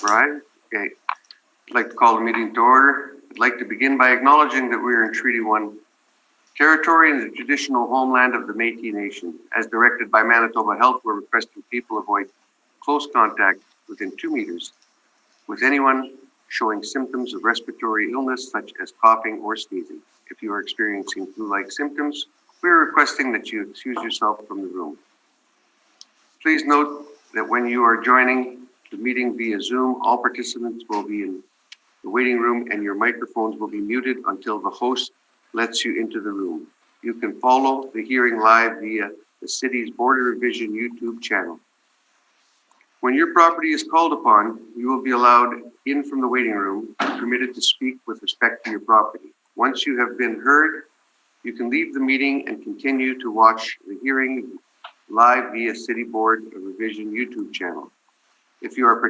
Right. Okay. I'd like to call the meeting to order. I'd like to begin by acknowledging that we are in Treaty 1 territory in the traditional homeland of the Métis Nation. As directed by Manitoba Health, we're requesting people avoid close contact within 2 meters with anyone showing symptoms of respiratory illness such as coughing or sneezing. If you are experiencing flu-like symptoms, we are requesting that you excuse yourself from the room. Please note that when you are joining the meeting via Zoom, all participants will be in the waiting room and your microphones will be muted until the host lets you into the room. You can follow the hearing live via the city's Border Revision YouTube channel. When your property is called upon, you will be allowed in from the waiting room and permitted to speak with respect to your property. Once you have been heard, you can leave the meeting and continue to watch the hearing live via City Board of Revision YouTube channel. If you are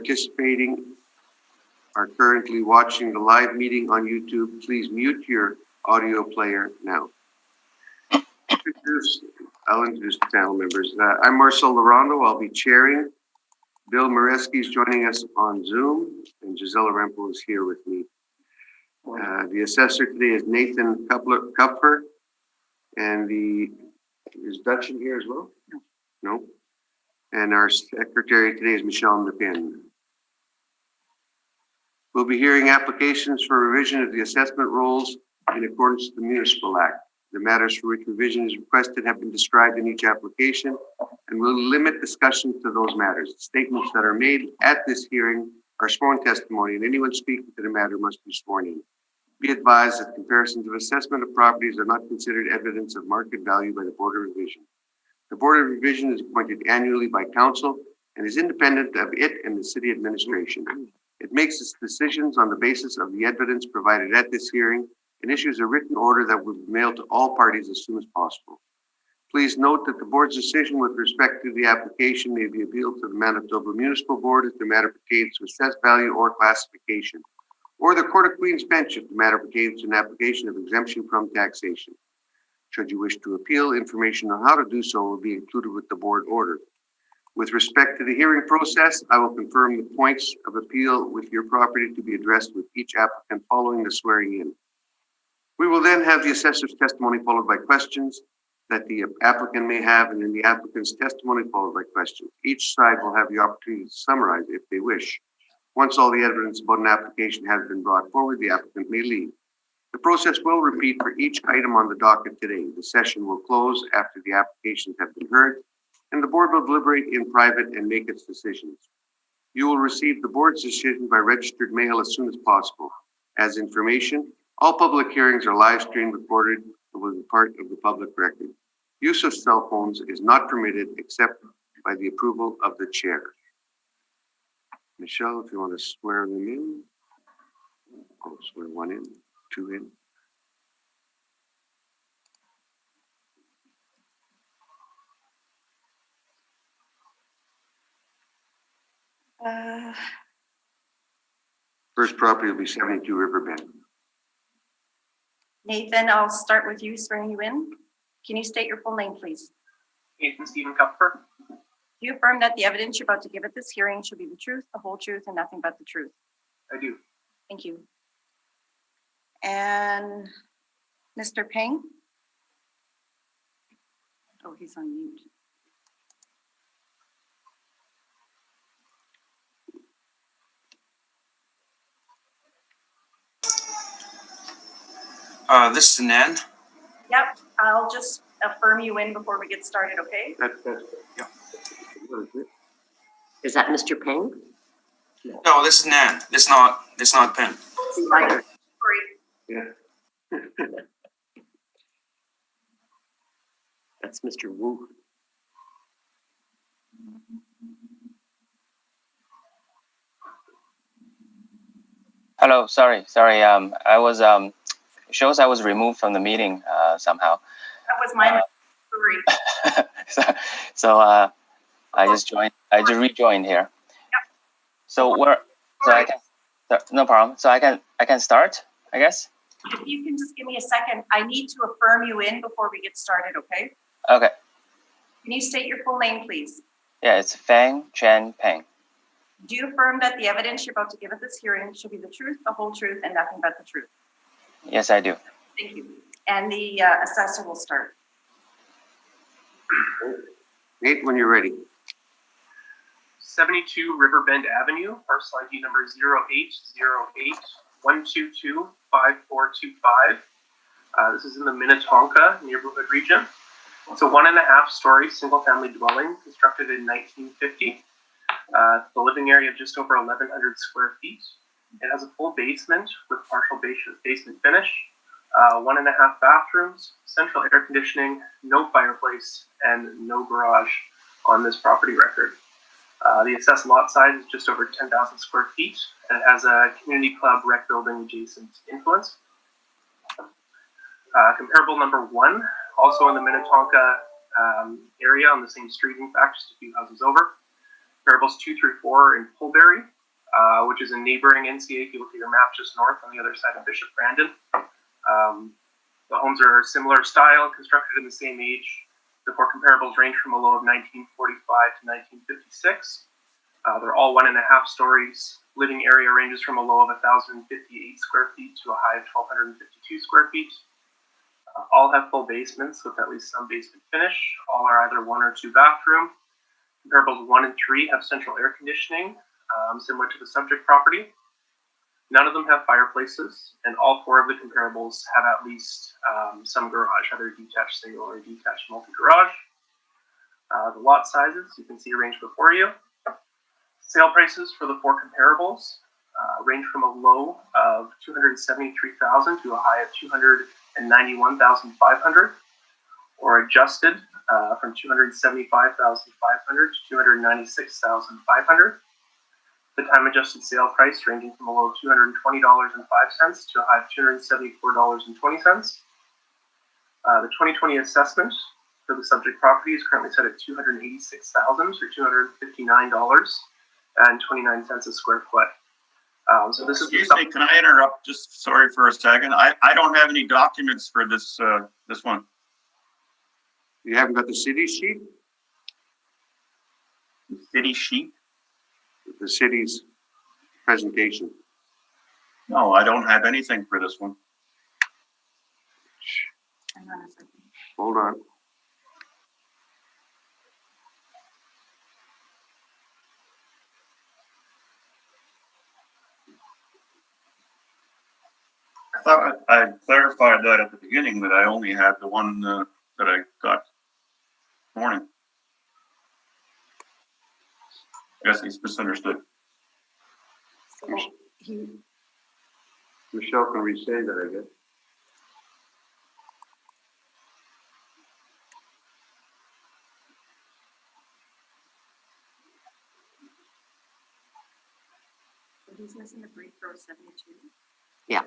currently watching the live meeting on YouTube, please mute your audio player now. I'll introduce the panel members. I'm Marcel Larondo. I'll be chairing. Bill Moreski is joining us on Zoom, and Gisela Rempel is here with me. The assessor today is Nathan Kupfer, and is Dutch in here as well? No. And our secretary today is Michelle Lepin. We'll be hearing applications for revision of the assessment rules in accordance with the Municipal Act. The matters for which revision is requested have been described in each application, and we'll limit discussion to those matters. Statements that are made at this hearing are sworn testimony, and anyone speaking to the matter must be sworn in. Be advised that comparisons of assessment of properties are not considered evidence of market value by the Board of Revision. The Board of Revision is appointed annually by Council and is independent of it and the City Administration. It makes its decisions on the basis of the evidence provided at this hearing and issues a written order that will be mailed to all parties as soon as possible. Please note that the board's decision with respect to the application may be appealed to the Manitoba Municipal Board if the matter pertains to assessed value or classification, or the Court of Queen's Bench if the matter pertains to an application of exemption from taxation. Should you wish to appeal, information on how to do so will be included with the board order. With respect to the hearing process, I will confirm the points of appeal with your property to be addressed with each applicant following the swearing in. We will then have the assessor's testimony followed by questions that the applicant may have, and then the applicant's testimony followed by questions. Each side will have the opportunity to summarize if they wish. Once all the evidence about an application has been brought forward, the applicant may leave. The process will repeat for each item on the docket today. The session will close after the applications have been heard, and the board will deliberate in private and make its decisions. You will receive the board's decision by registered mail as soon as possible. As information, all public hearings are live streamed, recorded, and will be part of the public record. Use of cell phones is not permitted except by the approval of the chair. Michelle, if you want to swear them in, I'll swear 1 in, 2 in. First property will be 72 Riverbend. Nathan, I'll start with you, swearing you in. Can you state your full name, please? Nathan Stephen Kupfer. Do you affirm that the evidence you're about to give at this hearing should be the truth, the whole truth, and nothing but the truth? I do. Thank you. And Mr. Peng? Oh, he's on mute. This is Nan. Yep, I'll just affirm you in before we get started, okay? That's Yeah. Is that Mr. Peng? No, this is Nan. This not Penn. Sorry. Yeah. That's Mr. Wu. Hello, sorry. I was shows I was removed from the meeting somehow. That was my story. so I just joined. I just rejoined here. Yep. So I can no problem. So I can start, I guess. If you can just give me a second, I need to affirm you in before we get started, okay? Okay. Can you state your full name, please? Yeah, it's Fang Chen Peng. Do you affirm that the evidence you're about to give at this hearing shall be the truth, the whole truth, and nothing but the truth? Yes, I do. Thank you. And the assessor will start. Nate, when you're ready. 72 Riverbend Avenue, parcel ID number 0808-122-5425. This is in the Minnetonka neighborhood region. It's a 1.5-story single-family dwelling constructed in 1950. The living area of just over 1,100 square feet. It has a full basement with partial basement finish, 1.5 bathrooms, central air conditioning, no fireplace, and no garage on this property record. The assessed lot size is just over 10,000 square feet, and it has a community club rec building adjacent influence. Comparable number 1, also in the Minnetonka area on the same street, in fact, just a few houses over. Comparables 2, 3, 4 in Pulbury, which is a neighboring NCA if you look at your map just north on the other side of Bishop Brandon. The homes are similar style, constructed in the same age. The 4 comparables range from a low of 1945 to 1956. They're all 1.5 stories. Living area ranges from a low of 1,058 square feet to a high of 1,252 square feet. All have full basements with at least some basement finish. All are either 1 or 2 bathroom. Comparables 1 and 3 have central air conditioning, similar to the subject property. None of them have fireplaces, and all 4 of the comparables have at least some garage, either a detached single or a detached multi-garage. The lot sizes, you can see arranged before you. Sale prices for the 4 comparables range from a low of $273,000 to a high of $291,500, or adjusted from $275,500 to $296,500. The time adjusted sale price ranging from a low of $220.05 to a high of $274.20. The 2020 assessment for the subject property is currently set at $286,000 or $259.29 a square foot. So this Excuse me, can I interrupt? Just sorry for a second. I don't have any documents for this this one. You haven't got the city sheet? City sheet? The city's presentation. No, I don't have anything for this one. Hang on a second. Hold on. I thought I clarified that at the beginning, that I only had the one that I got this morning. I guess he's misunderstood. So he, Michelle can resend it, I guess. he's missing the brief row 72. Yeah.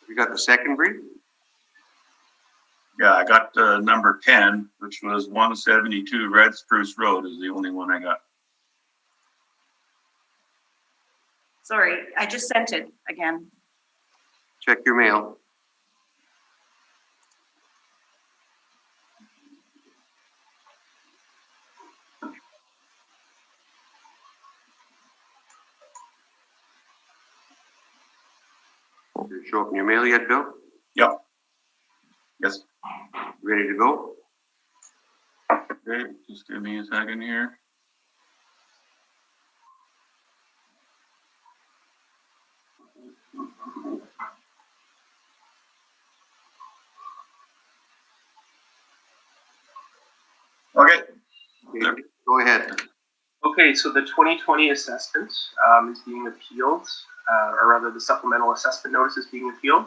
You got the second brief? Yeah, I got number 10, which was 172 Red Spruce Road is the only one I got. Sorry, I just sent it again. Check your mail. Did it show up in your mail yet, Bill? Yep. Yes. Ready to go? Okay, just give me a second here. Okay. Okay, go ahead. Okay, so the 2020 assessment is being appealed, or rather the supplemental assessment notice is being appealed.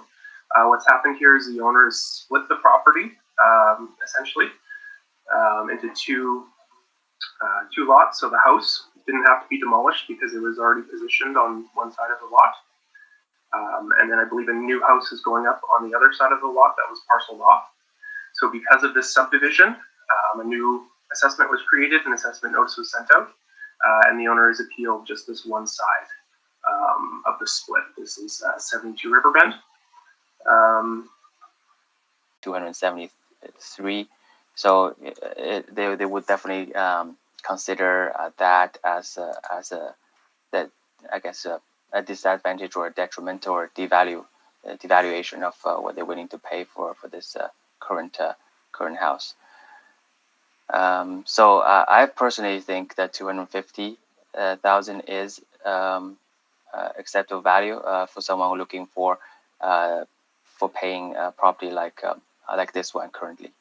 What's happened here is the owners split the property, essentially, into two lots. So the house didn't have to be demolished because it was already positioned on one side of the lot. And then I believe a new house is going up on the other side of the lot that was parceled off. So because of this subdivision, a new assessment was created, an assessment notice was sent out, and the owner has appealed just this one side of the split. This is 72 Riverbend. 270 3. So they would definitely consider that as that, I guess, a disadvantage or a detrimental or devaluation of what they're willing to pay for this current house. So I personally think that 250,000 is acceptable value for someone looking for paying property like this one currently.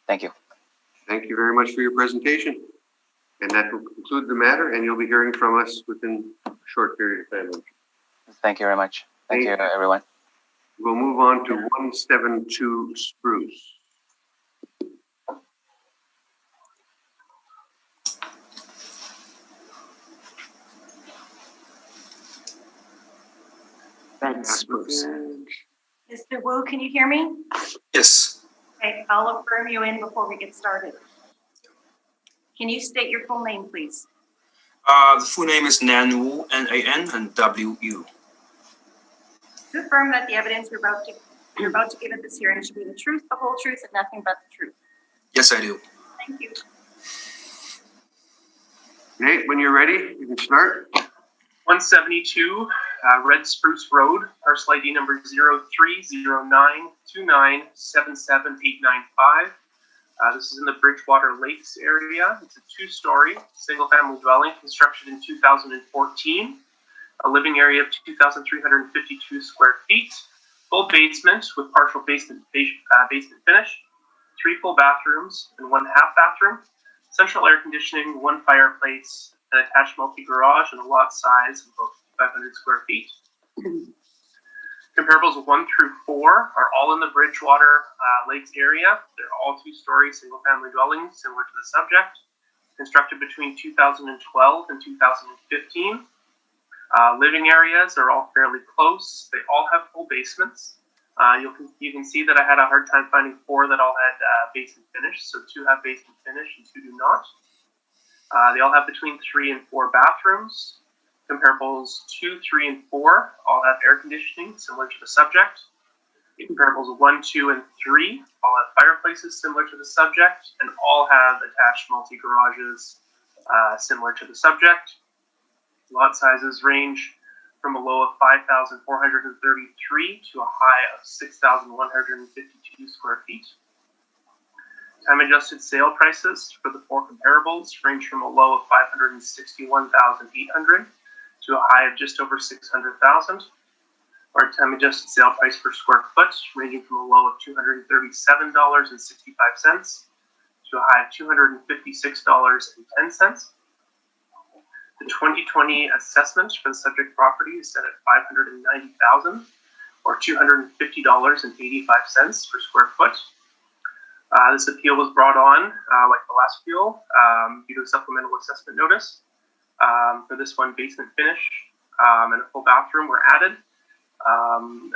Thank you. Thank you very much for your presentation. And that will conclude the matter, and you'll be hearing from us within a short period of time. Thank you very much. Thank you, everyone. We'll move on to 172 Spruce. Red Spruce. Mr. Wu, can you hear me? Yes. Okay, I'll affirm you in before we get started. Can you state your full name, please? The full name is Nan Wu, Nan and WU. To affirm that the evidence you're about to give at this hearing should be the truth, the whole truth, and nothing but the truth. Yes, I do. Thank you. Nate, when you're ready, you can start. 172 Red Spruce Road, parcel ID number 030929778895. This is in the Bridgewater Lakes area. It's a 2-story single-family dwelling constructed in 2014. A living area of 2,352 square feet. Full basement with partial basement finish. 3 full bathrooms and 1 half bathroom. Central air conditioning, 1 fireplace, an attached multi-garage, and a lot size of about 500 square feet. Comparables 1 through 4 are all in the Bridgewater Lakes area. They're all 2-story single-family dwellings, similar to the subject, constructed between 2012 and 2015. Living areas are all fairly close. They all have full basements. You can see that I had a hard time finding 4 that all had basement finish. So 2 have basement finish and 2 do not. They all have between 3 and 4 bathrooms. Comparables 2, 3, and 4 all have air conditioning, similar to the subject. Comparables 1, 2, and 3 all have fireplaces, similar to the subject, and all have attached multi-garages, similar to the subject. Lot sizes range from a low of 5,433 to a high of 6,152 square feet. Time-adjusted sale prices for the 4 comparables range from a low of 561,800 to a high of just over 600,000. Or time-adjusted sale price per square foot ranging from a low of $237.65 to a high of $256.10. The 2020 assessment for the subject property is set at $590,000 or $250.85 per square foot. This appeal was brought on, like the last appeal, due to a supplemental assessment notice. For this one, basement finish and a full bathroom were added,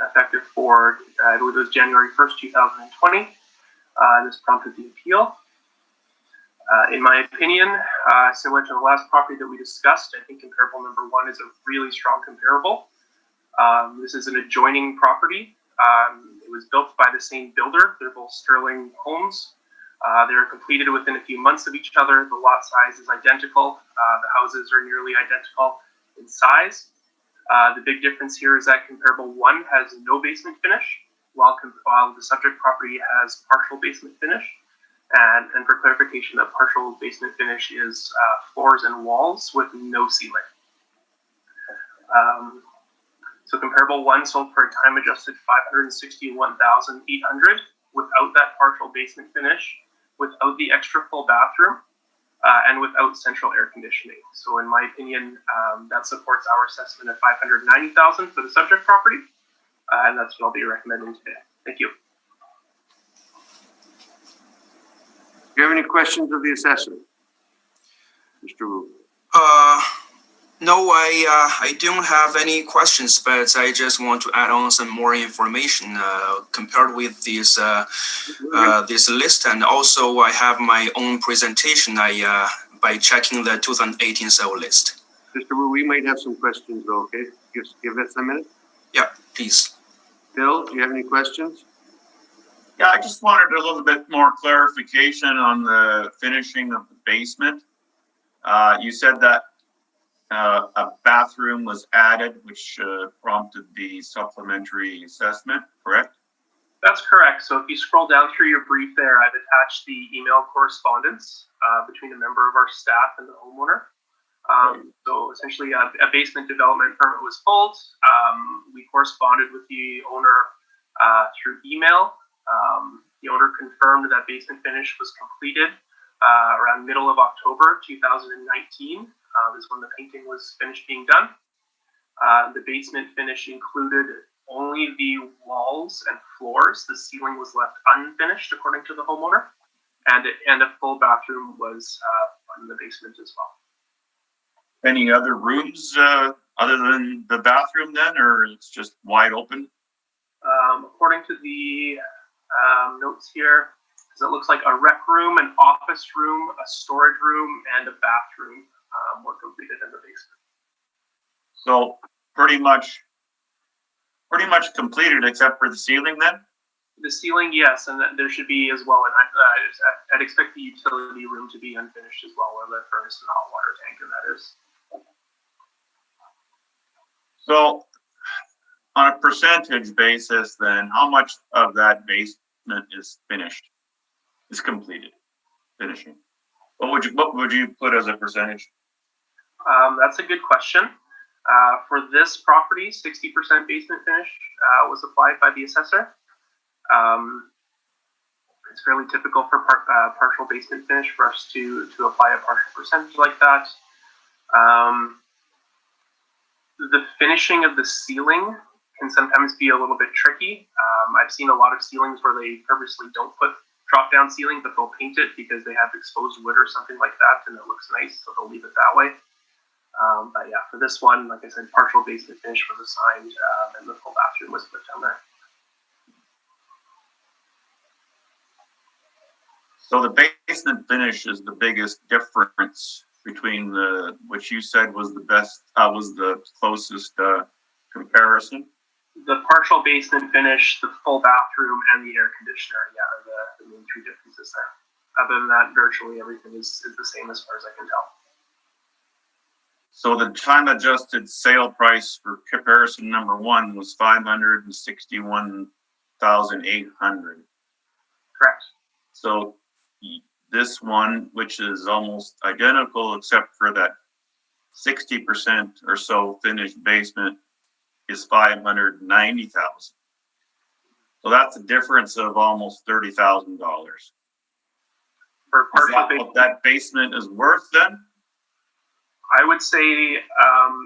effective for, I believe it was January 1st, 2020. This prompted the appeal. In my opinion, similar to the last property that we discussed, I think comparable number 1 is a really strong comparable. This is an adjoining property. It was built by the same builder. They're both Sterling homes. They're completed within a few months of each other. The lot size is identical. The houses are nearly identical in size. The big difference here is that comparable 1 has no basement finish, while the subject property has partial basement finish. And for clarification, that partial basement finish is floors and walls with no ceiling. So comparable 1 sold for a time-adjusted $561,800 without that partial basement finish, without the extra full bathroom, and without central air conditioning. So in my opinion, that supports our assessment of $590,000 for the subject property, and that's what I'll be recommending today. Thank you. Do you have any questions of the assessor? Mr. Wu? No, I don't have any questions, but I just want to add on some more information compared with this this list, and also I have my own presentation. By checking the 2018 sale list. Mr. Wu, we might have some questions though, okay? Just give us a minute. Yeah, please. Bill, do you have any questions? Yeah, I just wanted a little bit more clarification on the finishing of the basement. You said that a bathroom was added, which prompted the supplementary assessment, correct? That's correct. So if you scroll down through your brief there, I've attached the email correspondence between a member of our staff and the homeowner. So essentially a basement development permit was pulled. We corresponded with the owner through email. The owner confirmed that basement finish was completed around middle of October 2019 is when the painting was finished being done. The basement finish included only the walls and floors. The ceiling was left unfinished according to the homeowner, and a full bathroom was in the basement as well. Any other rooms other than the bathroom then, or it's just wide open? According to the notes here, it looks like a rec room, an office room, a storage room, and a bathroom were completed in the basement. So pretty much completed except for the ceiling then? The ceiling, yes, and there should be as well. And I'd expect the utility room to be unfinished as well, where the furnace and hot water tank and that is. So on a percentage basis then, how much of that basement is finished, is completed, finishing? What would you put as a percentage? That's a good question. For this property, 60% basement finish was applied by the assessor. It's fairly typical for partial basement finish for us to apply a partial percentage like that. The finishing of the ceiling can sometimes be a little bit tricky. I've seen a lot of ceilings where they purposely don't put drop-down ceiling, but they'll paint it because they have exposed wood or something like that, and it looks nice, so they'll leave it that way. But yeah, for this one, like I said, partial basement finish was assigned, and the full bathroom was put down there. So the basement finish is the biggest difference between the, which you said was the best, was the closest comparison? The partial basement finish, the full bathroom, and the air conditioner, yeah, are the main three differences there. Other than that, virtually everything is the same as far as I can tell. So the time adjusted sale price for comparison number one was $561,800. Correct. So this one, which is almost identical except for that 60% or so finished basement, is $590,000. So that's a difference of almost $30,000. For partial is that what that basement is worth then? I would say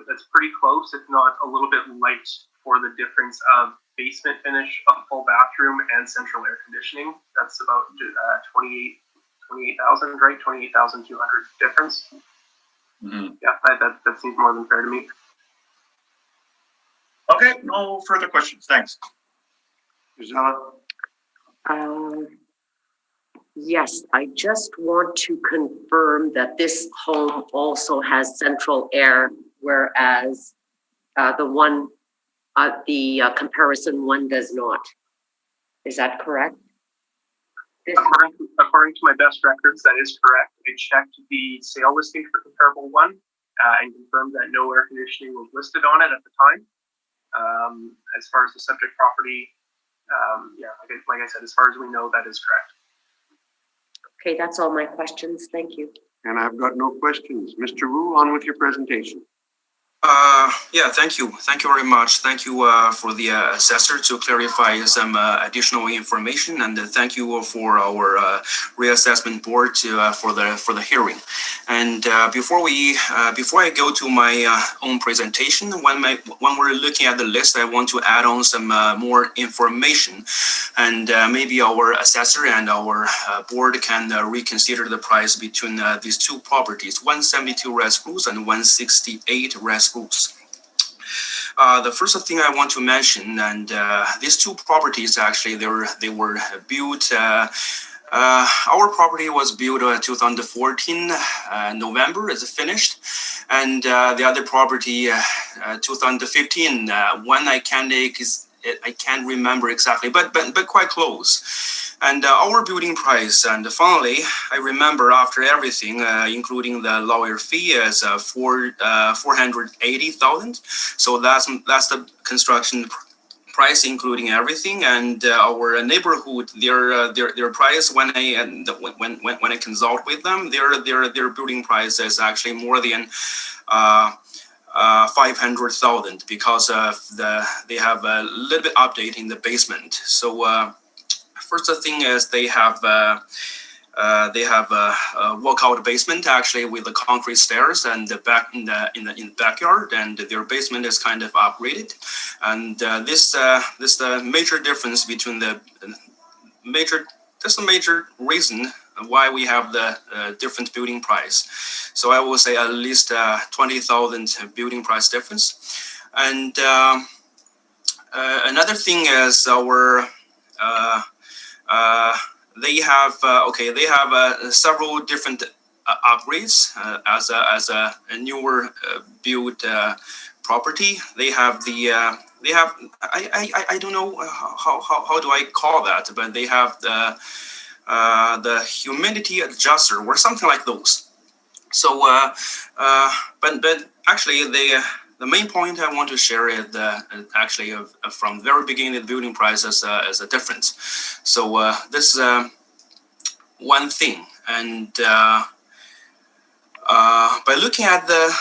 that's pretty close, if not a little bit light, for the difference of basement finish, a full bathroom, and central air conditioning. That's about 28,000, right? 28,200 difference. Mm-hmm. Yeah, that seems more than fair to me. Okay, no further questions. Thanks. Gisela? Yes, I just want to confirm that this home also has central air, whereas the comparison one does not. Is that correct? According to my best records, that is correct. I checked the sale listing for comparable one and confirmed that no air conditioning was listed on it at the time. As far as the subject property, yeah, like I said, as far as we know, that is correct. Okay, that's all my questions. Thank you. And I've got no questions. Mr. Wu, on with your presentation. Yeah, thank you. Thank you very much. Thank you for the assessor to clarify some additional information, and thank you for our reassessment board for the hearing. And before I go to my own presentation, when we're looking at the list, I want to add on some more information, and maybe our assessor and our board can reconsider the price between these two properties, 172 Red Spruce and 168 Red Spruce. The first thing I want to mention, and these two properties actually, they were built. Our property was built 2014 November, is finished, and the other property 2015. When I can't remember exactly, but quite close. And our building price, and finally, I remember after everything, including the lawyer fee, is 480,000. So that's the construction price, including everything. And our neighborhood, their price when I consult with them, their building price is actually more than 500,000 because of they have a little bit update in the basement. So first thing is they have a walkout basement actually with the concrete stairs and the back in the backyard, and their basement is kind of upgraded. And this the major difference between the major. That's the major reason why we have the different building price. So I will say at least 20,000 building price difference. And another thing is our they have several different upgrades as a newer built property. They have I don't know how do I call that, but they have the humidity adjuster or something like those. So but actually the main point I want to share is actually from the very beginning the building price as a difference. So this is one thing. And by looking at the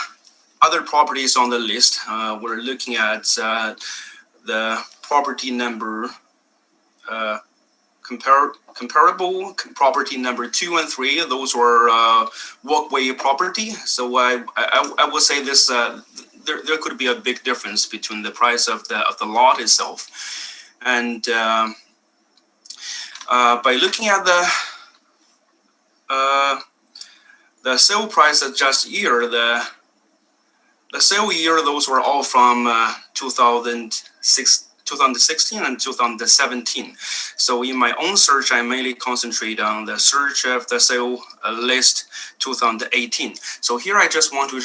other properties on the list, we're looking at the property number comparable property number 2 and 3. Those were walkway property. So I would say this there could be a big difference between the price of the lot itself. And by looking at the sale price adjust year, the sale year, those were all from 2016 and 2017. So in my own search, I mainly concentrate on the search of the sale list 2018. So here I just want to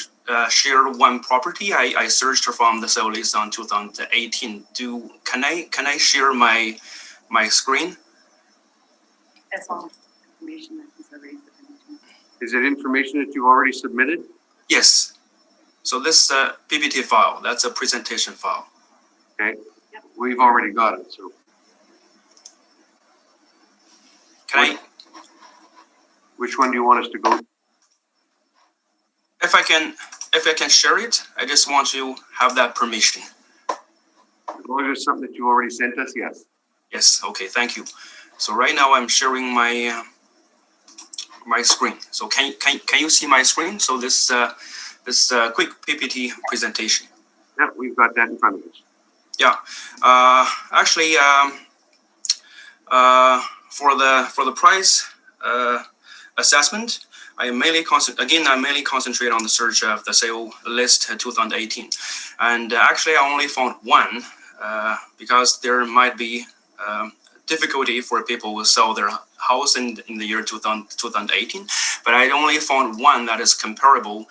share one property I searched from the sale list on 2018. Can I share my screen? That's all information that is already submitted. Is it information that you've already submitted? Yes. So this PPT file, that's a presentation file. Okay. We've already got it, so. Which one do you want us to go? If I can share it, I just want to have that permission. As long as it's something that you already sent us, yes. Yes, okay, thank you. So right now I'm sharing my my screen. So can you see my screen? So this quick PPT presentation. Yeah, we've got that in front of us. Yeah, actually, for the price assessment, I mainly concentrate on the search of the sale list 2018, and actually I only found one because there might be difficulty for people to sell their house in the year 2018, but I only found one that is comparable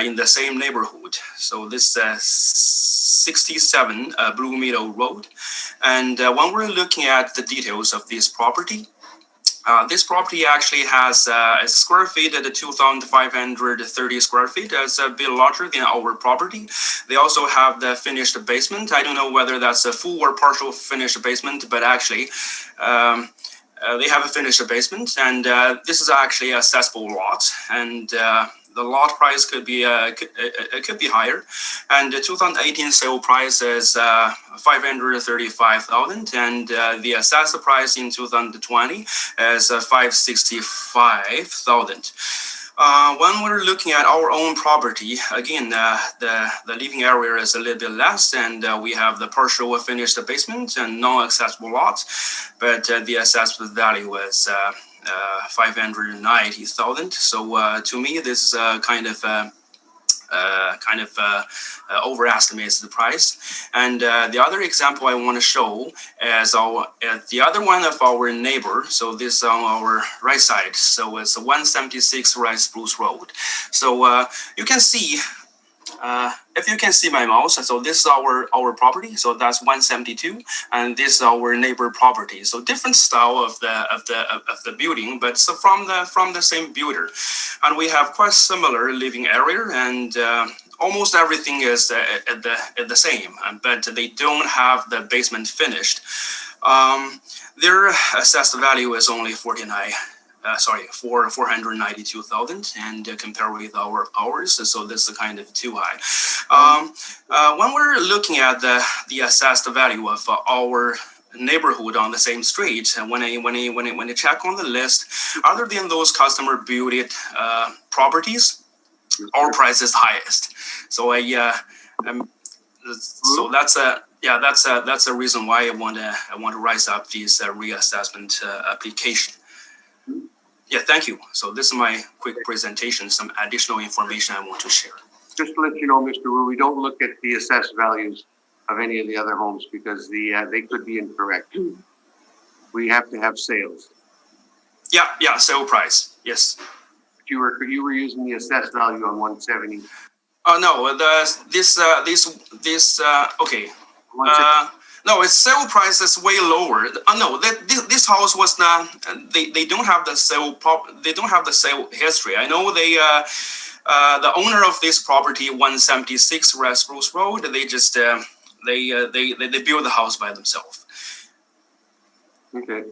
in the same neighborhood. So this 67 Blue Meadow Road. And when we're looking at the details of this property actually has a square feet at 2,530 square feet. It's a bit larger than our property. They also have the finished basement. I don't know whether that's a full or partial finished basement, but actually they have a finished basement, and this is actually a accessible lot, and the lot price could be higher, and the 2018 sale price is 535,000, and the assessed price in 2020 is 565,000. When we're looking at our own property, again, the living area is a little bit less, and we have the partial finished basement and non-accessible lots, but the assessed value is 590,000. So to me, this is kind of overestimates the price. And the other example I want to show is the other one of our neighbor. So this on our right side. So it's 176 Red Spruce Road. So you can see If you can see my mouse, so this is our property. So that's 172, and this is our neighbor property. So different style of the building, but so from the same builder, and we have quite similar living area, and almost everything is at the same. But they don't have the basement finished. Their assessed value is only 492,000, and compare with ours, so this is kind of too high. When we're looking at the assessed value of our neighborhood on the same street, and when I check on the list, other than those customer built properties, our price is highest. So so that's a reason why I want to rise up this reassessment application. Yeah, thank you. So this is my quick presentation, some additional information I want to share. Just to let you know, Mr. Wu, we don't look at the assessed values of any of the other homes because they could be incorrect. We have to have sales. Yeah, sale price, yes. But you were using the assessed value on 170. No, okay. No, its sale price is way lower. No, this house was not. They don't have the sale. They don't have the sale history. I know the owner of this property, 176 Red Spruce Road. They just they build the house by themselves. Okay.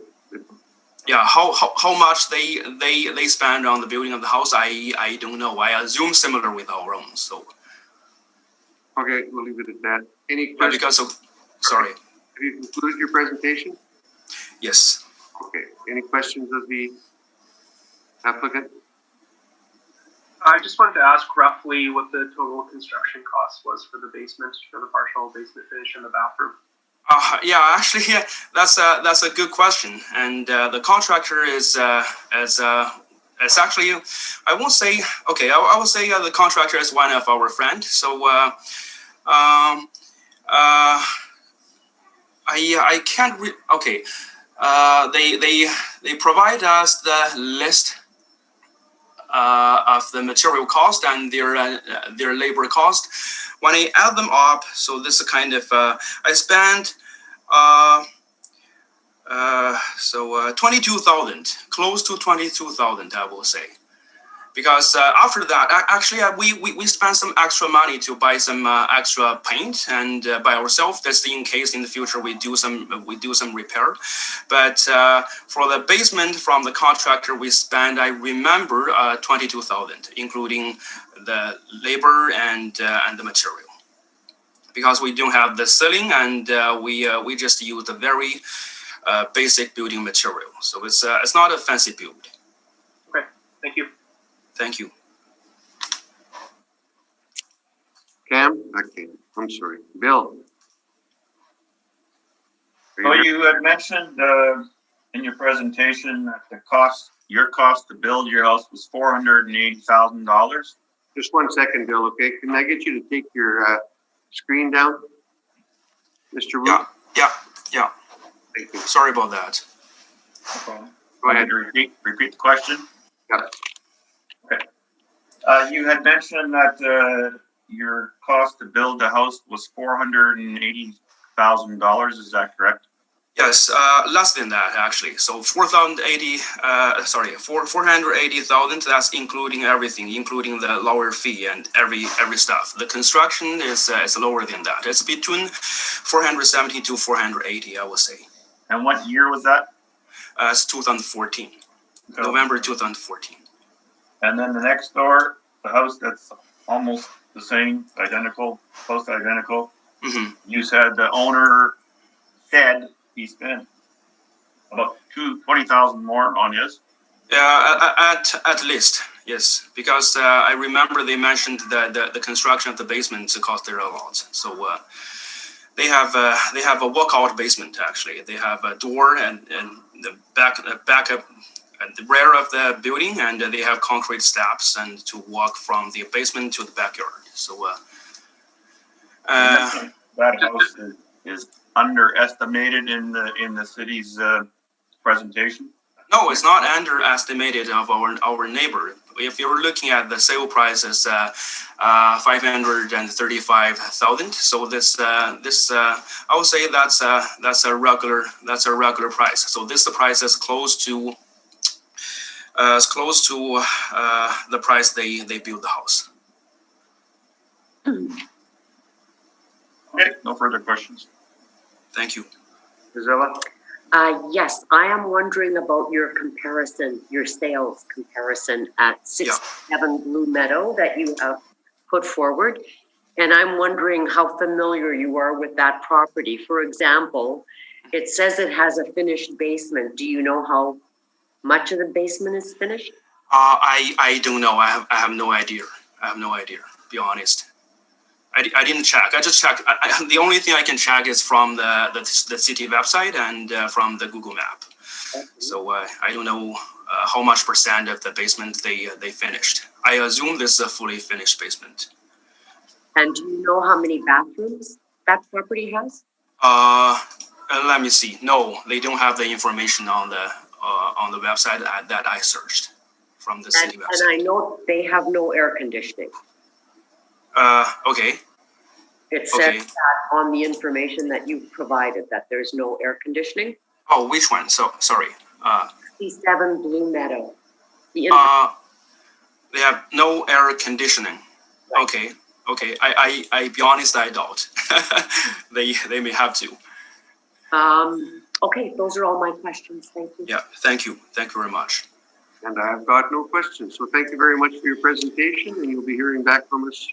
Yeah, how much they spend on the building of the house, I don't know. I assume similar with our own. So. Okay, we'll leave it at that. Any questions? Because of, sorry. Have you concluded your presentation? Yes. Okay. Any questions of the applicant? I just wanted to ask roughly what the total construction cost was for the basement, for the partial basement finish and the bathroom. Yeah, actually, yeah, that's a good question, and the contractor is actually, I won't say, okay, I will say the contractor is one of our friends. So I can't okay. They provide us the list of the material cost and their labor cost. When I add them up, so this is kind of I spent 22,000, close to 22,000, I will say. Because after that, actually, we spent some extra money to buy some extra paint and by ourselves. That's in case in the future we do some repair. But for the basement from the contractor, we spent, I remember, 22,000, including the labor and the material. Because we don't have the ceiling, and we just use the very basic building material. So it's not a fancy build. Okay, thank you. Thank you. Cam? Okay, I'm sorry. Bill? So you had mentioned in your presentation that your cost to build your house was $480,000. Just 1 second, Bill, okay? Can I get you to take your screen down? Mr. Wu? Yeah. Thank you. Sorry about that. Go ahead. Repeat the question. Yeah. Okay. You had mentioned that your cost to build the house was $480,000. Is that correct? Yes, less than that actually. So 480,000. That's including everything, including the lawyer fee and every stuff. The construction is lower than that. It's between 470 to 480, I would say. And what year was that? It's 2014, November 2014. And then the next door, the house that's almost the same, identical, close to identical. Mm-hmm. You said the owner said he spent about $20,000 more on his. At least, yes, because I remember they mentioned that the construction of the basement cost there a lot. So they have a walkout basement actually. They have a door and the back up at the rear of the building, and they have concrete steps and to walk from the basement to the backyard. So that house is underestimated in the city's presentation. No, it's not underestimated of our neighbor. If you're looking at the sale price is 535,000. So this I would say that's a regular price. So this price is close to the price they build the house. Okay, no further questions. Thank you. Gisela? Yes, I am wondering about your comparison, your sales comparison at 67 Blue Meadow that you have put forward. And I'm wondering how familiar you are with that property. For example, it says it has a finished basement. Do you know how much of the basement is finished? I don't know. I have no idea. To be honest. I didn't check. I just checked. The only thing I can check is from the city website and from the Google map. Okay. So I don't know how much percent of the basement they finished. I assume this is a fully finished basement. And do you know how many bathrooms that property has? Let me see. No, they don't have the information on the website that I searched from the city website. And I know they have no air conditioning. Okay. It says that on the information that you've provided that there's no air conditioning. Oh, which one? So sorry. 67 Blue Meadow. They have no air conditioning. Right. Okay. I be honest, I doubt. they may have to. Okay, those are all my questions. Thank you. Yeah, thank you very much. And I've got no questions. So thank you very much for your presentation, and you'll be hearing back from us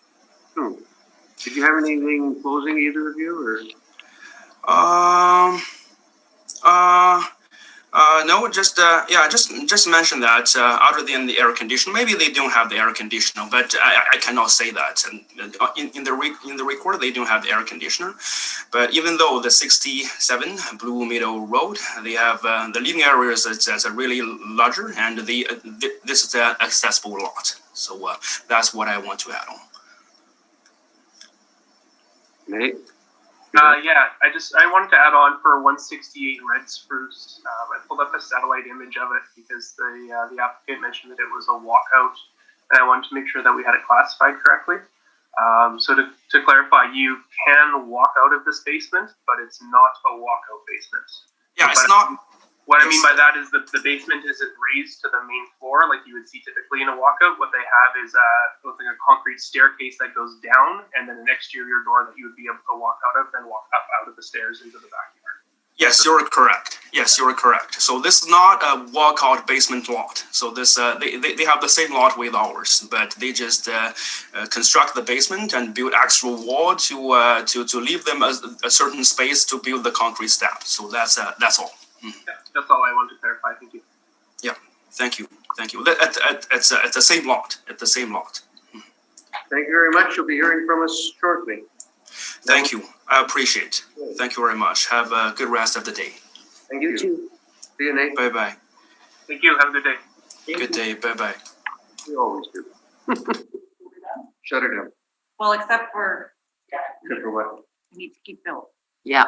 soon. Did you have anything closing, either of you, or? No, just mention that other than the air conditioner, maybe they don't have the air conditioner, but I cannot say that. And in the record, they don't have the air conditioner. But even though the 67 Blue Meadow Road, they have the living areas that's a really larger, and this is an accessible lot. So that's what I want to add on. Nate? I wanted to add on for 168 Red Spruce. I pulled up a satellite image of it because the applicant mentioned that it was a walkout, and I wanted to make sure that we had it classified correctly. So to clarify, you can walk out of this basement, but it's not a walkout basement. Yeah, it's not. What I mean by that is that the basement isn't raised to the main floor like you would see typically in a walkout. What they have is like a concrete staircase that goes down, and then an exterior door that you would be able to walk out of, then walk up out of the stairs into the backyard. Yes, you're correct. So this is not a walkout basement lot. So this they have the same lot with ours, but they just construct the basement and build extra wall to leave them a certain space to build the concrete step. So that's all. Yeah, that's all I wanted to clarify. Thank you. Yeah, thank you. It's the same lot. Thank you very much. You'll be hearing from us shortly. Thank you. I appreciate it. Thank you very much. Have a good rest of the day. Thank you. You too. See you, Nate. Bye-bye. Thank you. Have a good day. Good day. Bye-bye. You always do. Shut it down. Well, except for Except for what? we need to keep built. Yeah.